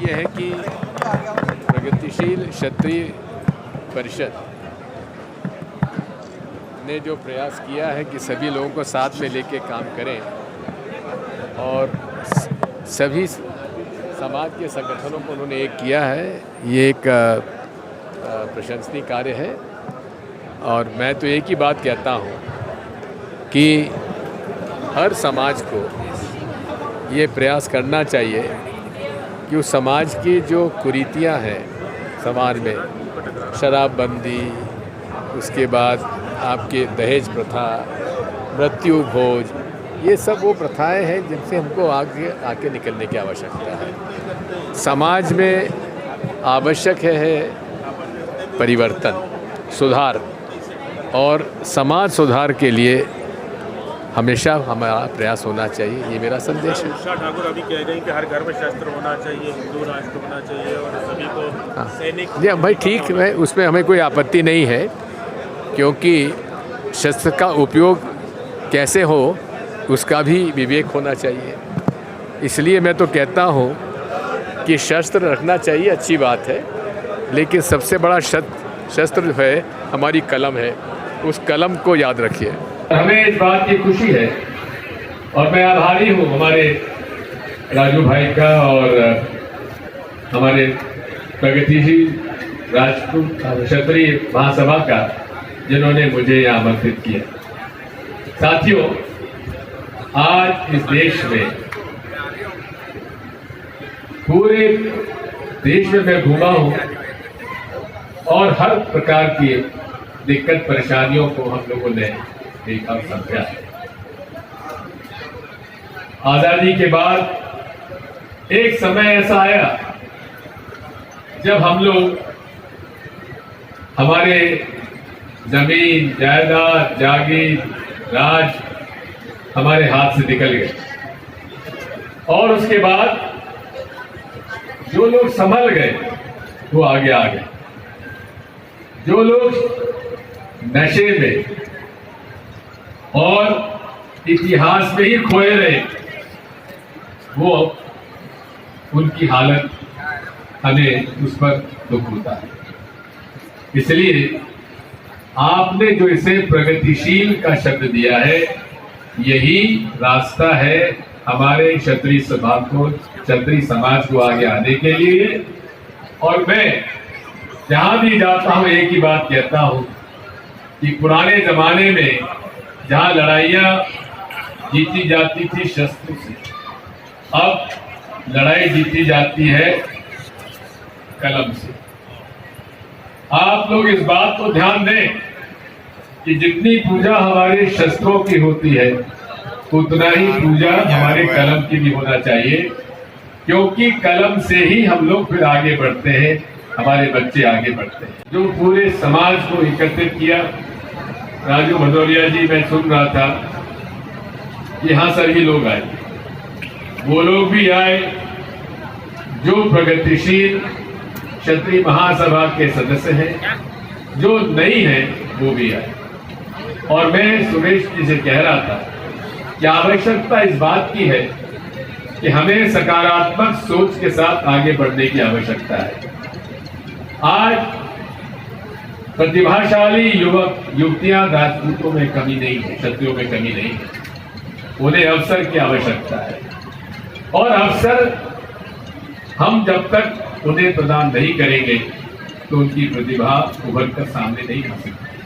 ये है कि प्रगतिशील क्षत्रिय परिषद ने जो प्रयास किया है कि सभी लोगों को साथ में लेके काम करें और सभी समाज के संगठनों को उन्होंने एक किया है, ये एक प्रशंसनीय कार्य है। और मैं तो एक ही बात कहता हूँ कि हर समाज को ये प्रयास करना चाहिए कि उस समाज की जो कुरीतियाँ हैं समाज में, शराबबंदी, उसके बाद आपके दहेज प्रथा, मृत्यु भोज, ये सब वो प्रथाएं हैं जिनसे हमको आगे निकलने की आवश्यकता है। समाज में आवश्यक है परिवर्तन, सुधार, और समाज सुधार के लिए हमेशा हमारा प्रयास होना चाहिए, ये मेरा संदेश है। उषा ठाकुर अभी कह रही हैं कि हर घर में शस्त्र होना चाहिए, हिंदू राष्ट्र होना चाहिए और सभी को सैनिक। जी भाई ठीक है, उसमें हमें कोई आपत्ति नहीं है, क्योंकि शस्त्र का उपयोग कैसे हो उसका भी विवेक होना चाहिए। इसलिए मैं तो कहता हूँ कि शस्त्र रखना चाहिए, अच्छी बात है, लेकिन सबसे बड़ा शस्त्र जो है हमारी कलम है, उस कलम को याद रखिए। हमें इस बात की खुशी है और मैं आभारी हूँ हमारे राजू भाई का और हमारे प्रगतिशील राजपूत क्षत्रिय महासभा का, जिन्होंने मुझे यहाँ आमंत्रित किया। साथियों, आज इस देश में, पूरे देश में मैं घूमा हूँ और हर प्रकार की दिक्कत परेशानियों को हम लोगों ने देखा, समझा। आजादी के बाद एक समय ऐसा आया जब हम लोग, हमारे जमीन, जायदाद, जागीर, राज हमारे हाथ से निकल गए, और उसके बाद जो लोग संभल गए वो आगे आ गए। जो लोग नशे में और इतिहास में ही खोए रहे, वो उनकी हालत, हमें उस पर दुख होता है। इसलिए आपने जो इसे प्रगतिशील का शब्द दिया है, यही रास्ता है हमारे क्षत्रिय समाज को आगे आने के लिए। और मैं जहां भी जाता हूं एक ही बात कहता हूं कि पुराने जमाने में जहां लड़ाइयां जीती जाती थी शस्त्र से, अब लड़ाई जीती जाती है कलम से। आप लोग इस बात को ध्यान दें कि जितनी पूजा हमारे शस्त्रों की होती है, उतना ही पूजा हमारे कलम की भी होना चाहिए, क्योंकि कलम से ही हम लोग फिर आगे बढ़ते हैं, हमारे बच्चे आगे बढ़ते हैं। जो पूरे समाज को एकत्रित किया, राजू भदौरिया जी, मैं सुन रहा था, यहाँ सभी लोग आए, वो लोग भी आए जो प्रगतिशील क्षत्रिय महासभा के सदस्य हैं, जो नहीं है वो भी आए। और मैं सुरेश जी से कह रहा था कि आवश्यकता इस बात की है कि हमें सकारात्मक सोच के साथ आगे बढ़ने की आवश्यकता है। आज प्रतिभाशाली युवक युवतियां राजपूतों में कमी नहीं है, क्षत्रियों में कमी नहीं है, उन्हें अवसर की आवश्यकता है। और अवसर हम जब तक उन्हें प्रदान नहीं करेंगे तो उनकी प्रतिभा उभर कर सामने नहीं आ सकती।